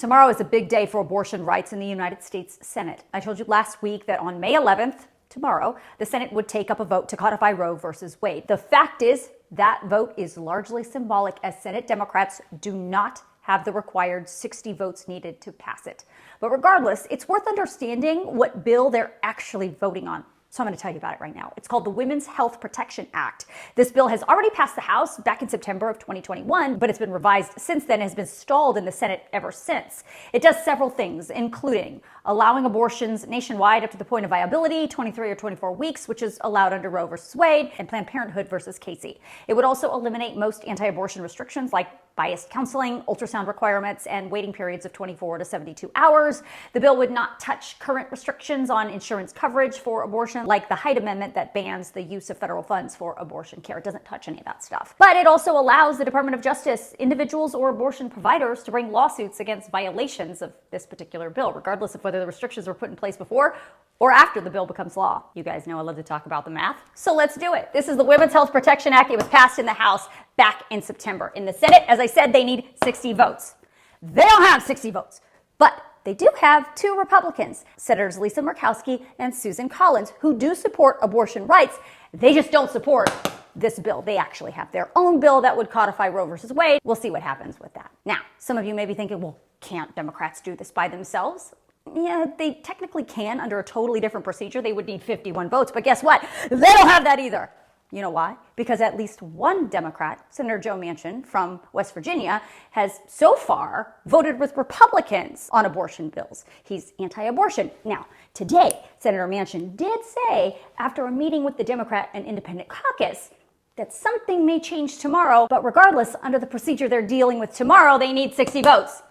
Tomorrow is a big day for abortion rights in the United States Senate. I told you last week that on May 11th, tomorrow, the Senate would take up a vote to codify Roe versus Wade. The fact is, that vote is largely symbolic, as Senate Democrats do not have the required 60 votes needed to pass it. But regardless, it's worth understanding what bill they're actually voting on. So I'm going to tell you about it right now. It's called the Women's Health Protection Act. This bill has already passed the House back in September of 2021, but it's been revised since then and has been stalled in the Senate ever since. It does several things, including allowing abortions nationwide up to the point of viability, 23 or 24 weeks, which is allowed under Roe versus Wade and Planned Parenthood versus Casey. It would also eliminate most anti-abortion restrictions like biased counseling, ultrasound requirements, and waiting periods of 24 to 72 hours. The bill would not touch current restrictions on insurance coverage for abortion, like the Hyde Amendment that bans the use of federal funds for abortion care. It doesn't touch any of that stuff. But it also allows the Department of Justice, individuals, or abortion providers to bring lawsuits against violations of this particular bill, regardless of whether the restrictions were put in place before or after the bill becomes law. You guys know I love to talk about the math, so let's do it. This is the Women's Health Protection Act. It was passed in the House back in September. In the Senate, as I said, they need 60 votes. They don't have 60 votes, but they do have two Republicans, Senators Lisa Murkowski and Susan Collins, who do support abortion rights. They just don't support this bill. They actually have their own bill that would codify Roe versus Wade. We'll see what happens with that. Now, some of you may be thinking, well, can't Democrats do this by themselves? Yeah, they technically can under a totally different procedure. They would need 51 votes, but guess what? They don't have that either. You know why? Because at least one Democrat, Senator Joe Manchin from West Virginia, has so far voted with Republicans on abortion bills. He's anti-abortion. Now, today, Senator Manchin did say, after a meeting with the Democrat and Independent caucus, that something may change tomorrow, but regardless, under the procedure they're dealing with tomorrow, they need 60 votes,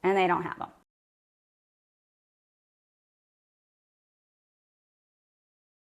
and they don't have them.